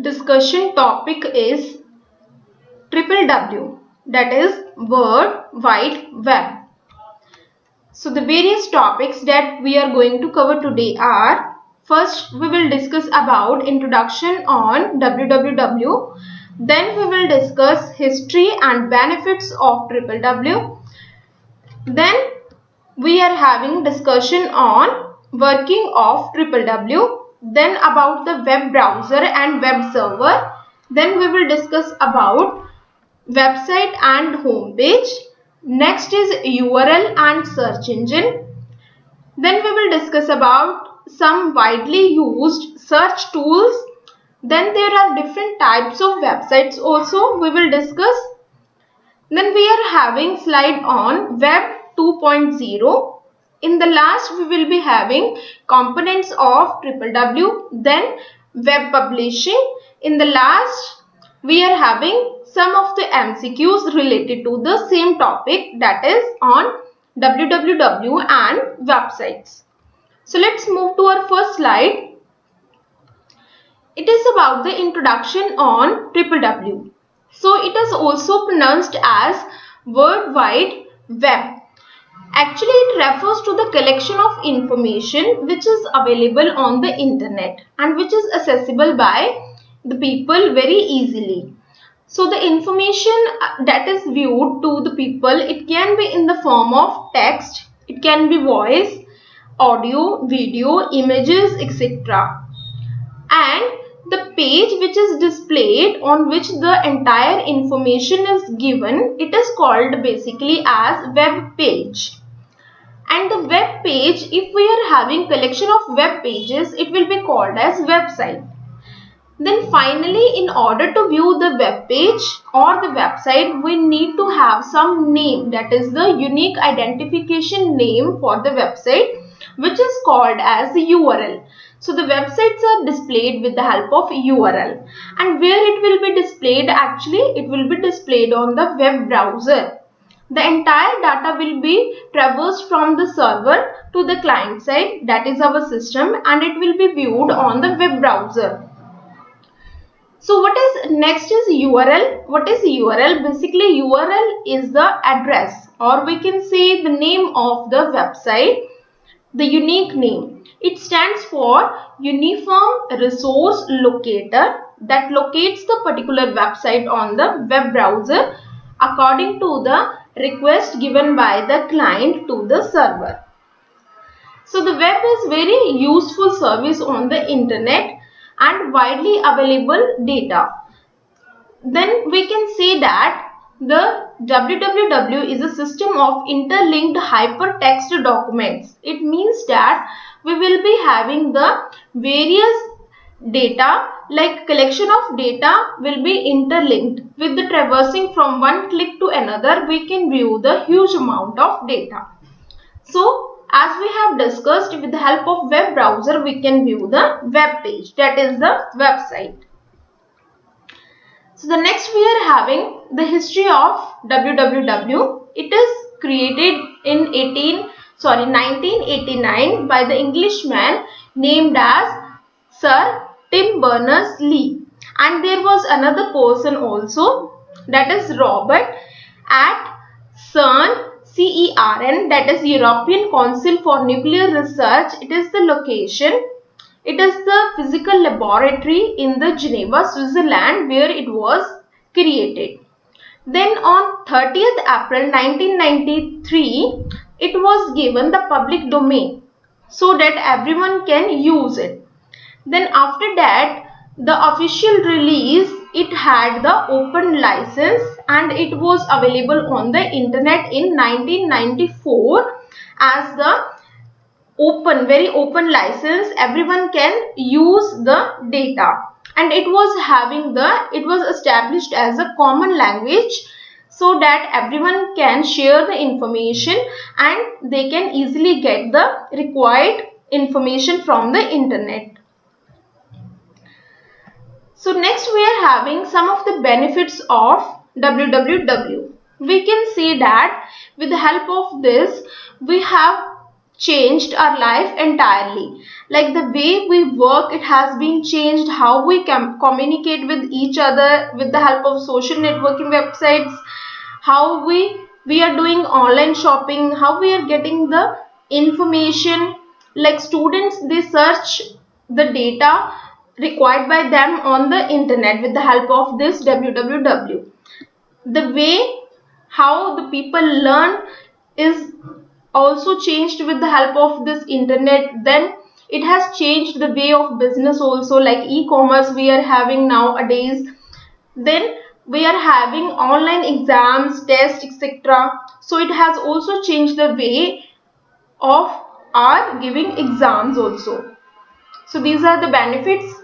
discussion topic is WWW, that is World Wide Web. So the various topics that we are going to cover today are: first we will discuss about introduction on WWW, then we will discuss history and benefits of WWW, then we are having discussion on working of WWW, then about the web browser and web server, then we will discuss about website and home page, next is URL and search engine, then we will discuss about some widely used search tools, then there are different types of websites also we will discuss, then we are having slide on web 2.0. In the last we will be having components of WWW, then web publishing. In the last we are having some of the MCQs related to the same topic, that is on WWW and websites. So let's move to our first slide. It is about the introduction on WWW. So it is also pronounced as World Wide Web. Actually, it refers to the collection of information which is available on the internet and which is accessible by the people very easily. So the information that is viewed to the people, it can be in the form of text, it can be voice, audio, video, images, etc. And the page which is displayed on which the entire information is given, it is called basically as web page. And the web page, if we are having collection of web pages, it will be called as website. Then finally, in order to view the web page or the website, we need to have some name, that is the unique identification name for the website, which is called as the URL. So the websites are displayed with the help of URL, and where it will be displayed, actually it will be displayed on the web browser. The entire data will be traversed from the server to the client side, that is our system, and it will be viewed on the web browser. So what is next is URL. What is URL? Basically URL is the address, or we can say the name of the website, the unique name. It stands for Uniform Resource Locator, that locates the particular website on the web browser according to the request given by the client to the server. So the web is very useful service on the internet and widely available data. Then we can say that the WWW is a system of interlinked hypertext documents. It means that we will be having the various data, like collection of data will be interlinked. With the traversing from one click to another, we can view the huge amount of data. So as we have discussed, with the help of web browser we can view the web page, that is the website. So the next we are having the history of WWW. It is created in 1989 by the Englishman named as Sir Tim Berners-Lee, and there was another person also, that is Robert at CERN, that is European Council for Nuclear Research. It is the location. It is the physical laboratory in the Geneva, Switzerland, where it was created. Then on 30th April 1993, it was given the public domain so that everyone can use it. Then after that, the official release, it had the open license and it was available on the internet in 1994 as the very open license. Everyone can use the data, and it was established as a common language so that everyone can share the information and they can easily get the required information from the internet. So next we are having some of the benefits of WWW. We can say that with the help of this we have changed our life entirely. Like the way we work, it has been changed. How we can communicate with each other with the help of social networking websites. How we are doing online shopping. How we are getting the information. Like students, they search the data required by them on the internet with the help of this www. The way how the people learn is also changed with the help of this internet. Then it has changed the way of business also, like e-commerce we are having nowadays. Then we are having online exams, tests, etc. So it has also changed the way of our giving exams also. So these are the benefits.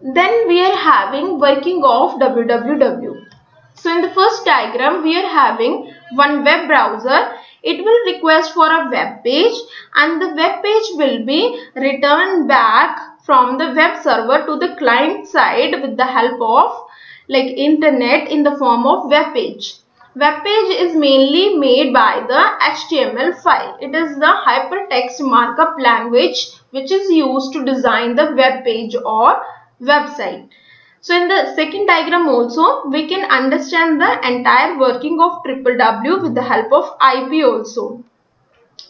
Then we are having working of www. So in the first diagram, we are having one web browser. It will request for a web page, and the web page will be returned back from the web server to the client side with the help of like internet in the form of web page. Web page is mainly made by the HTML file. It is the hypertext markup language which is used to design the web page or website. So in the second diagram also, we can understand the entire working of www with the help of IP also.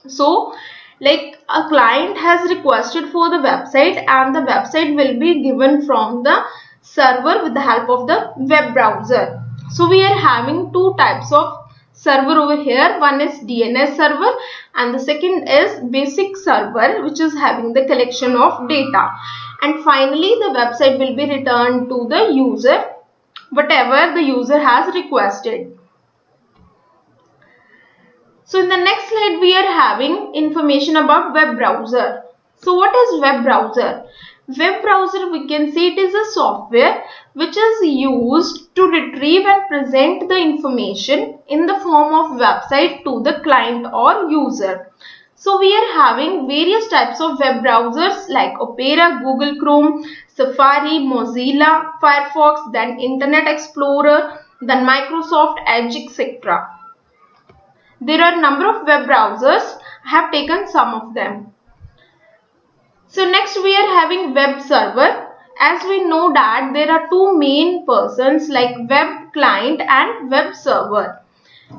So like a client has requested for the website, and the website will be given from the server with the help of the web browser. So we are having two types of server over here. One is DNS server and the second is basic server, which is having the collection of data. And finally the website will be returned to the user, whatever the user has requested. So in the next slide we are having information about web browser. So what is web browser? Web browser, we can say it is a software which is used to retrieve and present the information in the form of website to the client or user. So we are having various types of web browsers like Opera, Google Chrome, Safari, Mozilla, Firefox, then Internet Explorer, then Microsoft Edge, etc. There are a number of web browsers. I have taken some of them. So next we are having web server. As we know that there are two main persons like web client and web server.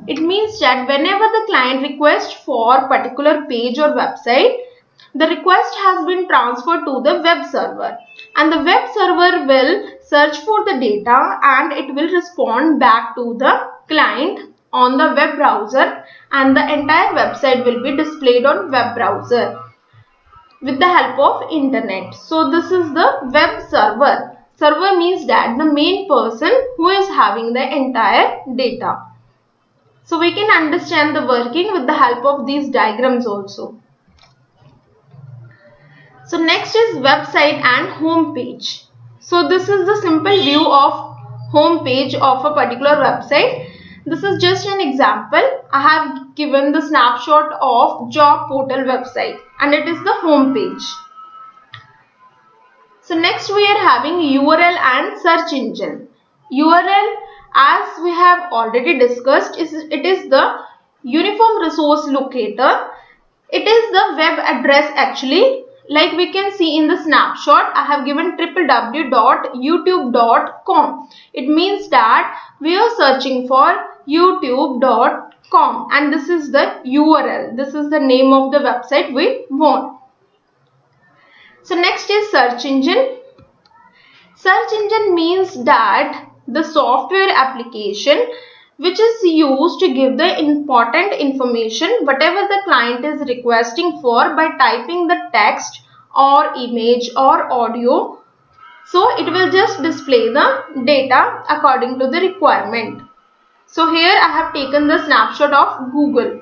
It means that whenever the client requests for particular page or website, the request has been transferred to the web server, and the web server will search for the data and it will respond back to the client on the web browser, and the entire website will be displayed on web browser with the help of internet. So this is the web server. Server means that the main person who is having the entire data. So we can understand the working with the help of these diagrams also. So next is website and home page. So this is the simple view of home page of a particular website. This is just an example. I have given the snapshot of job portal website and it is the home page. So next we are having URL and search engine. URL, as we have already discussed, it is the uniform resource locator. It is the web address actually. Like we can see in the snapshot, I have given www.youtube.com. It means that we are searching for youtube.com and this is the URL. This is the name of the website we want. So next is search engine. Search engine means that the software application which is used to give the important information whatever the client is requesting for by typing the text or image or audio. So it will just display the data according to the requirement. So here I have taken the snapshot of Google.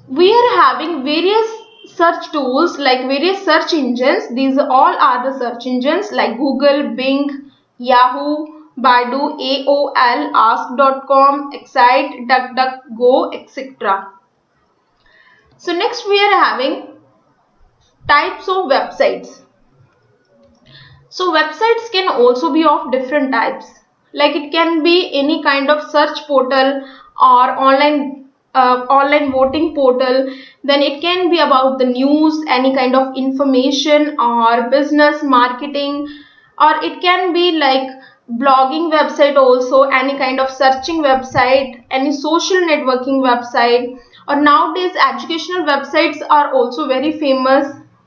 We are having various search tools like various search engines. These all are the search engines like Google, Bing, Yahoo, Baidu, AOL, Ask.com, Excite, DuckDuckGo, etc. So next we are having types of websites. So websites can also be of different types. Like it can be any kind of search portal or online voting portal. Then it can be about the news, any kind of information or business marketing, or it can be like blogging website also, any kind of searching website, any social networking website, or nowadays educational websites are also very famous.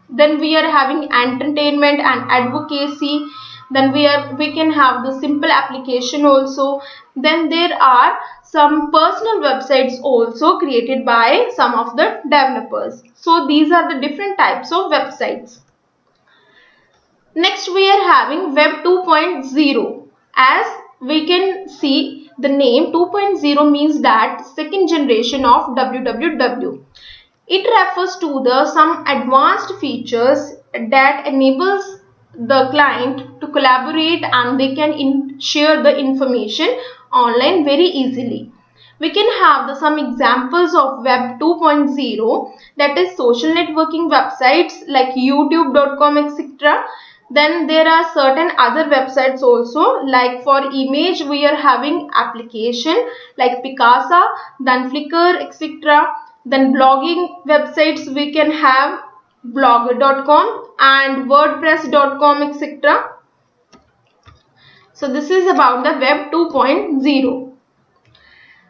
Then we are having entertainment and advocacy. Then we can have the simple application also. Then there are some personal websites also created by some of the developers. So these are the different types of websites. Next we are having Web 2.0. As we can see, the name 2.0 means that second generation of www. It refers to the some advanced features that enables the client to collaborate, and they can share the information online very easily. We can have some examples of Web 2.0, that is social networking websites like youtube.com, etc. Then there are certain other websites also, like for image we are having application like Picasa, then Flickr, etc. Then blogging websites we can have blogger.com and wordpress.com, etc. So this is about the Web 2.0.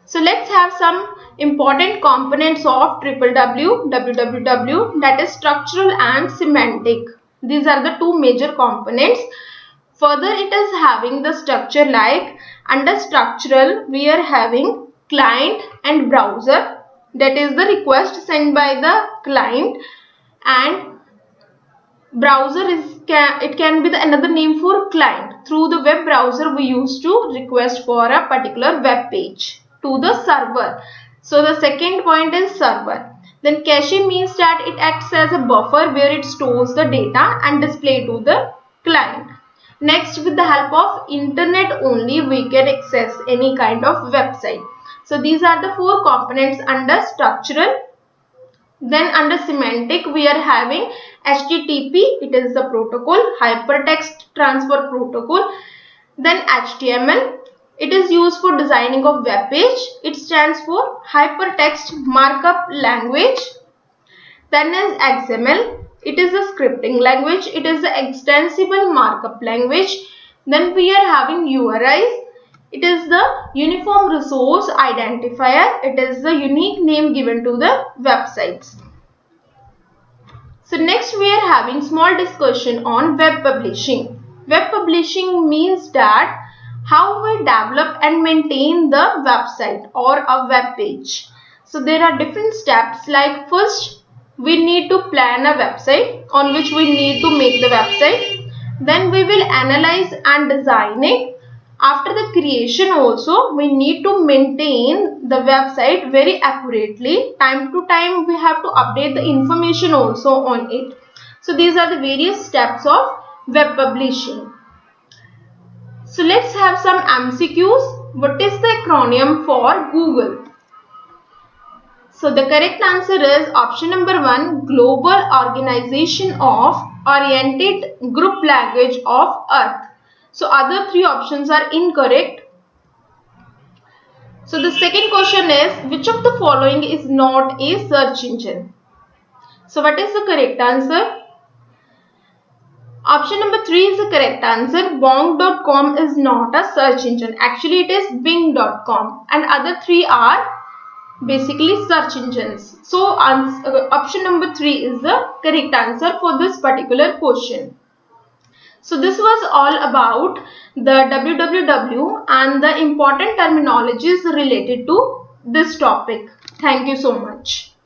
So let's have some important components of www, that is structural and semantic. These are the two major components. Further, it is having the structure like under structural we are having client and browser, that is the request sent by the client, and browser it can be the another name for client. Through the web browser we used to request for a particular web page to the server. So the second point is server. Then cache means that it acts as a buffer where it stores the data and display to the client. Next, with the help of internet only we can access any kind of website. So these are the four components under structural. Then under semantic we are having HTTP, it is the protocol, hypertext transfer protocol. Then HTML, it is used for designing of web page. It stands for hypertext markup language. Then is XML, it is a scripting language, it is the extensible markup language. Then we are having URIs, it is the uniform resource identifier, it is the unique name given to the websites. So next we are having small discussion on web publishing. Web publishing means that how we develop and maintain the website or a web page. So there are different steps, like first we need to plan a website on which we need to make the website. Then we will analyze and design it. After the creation also we need to maintain the website very accurately. Time to time we have to update the information also on it. So these are the various steps of web publishing. So let's have some MCQs. What is the acronym for Google? So the correct answer is option number 1, Global Organization of Oriented Group Language of Earth. So other three options are incorrect. So the second question is, which of the following is not a search engine? So what is the correct answer? Option number 3 is the correct answer. Bong.com is not a search engine. Actually it is Bing.com, and other three are basically search engines. So option number 3 is the correct answer for this particular question. So this was all about the www and the important terminologies related to this topic. Thank you so much.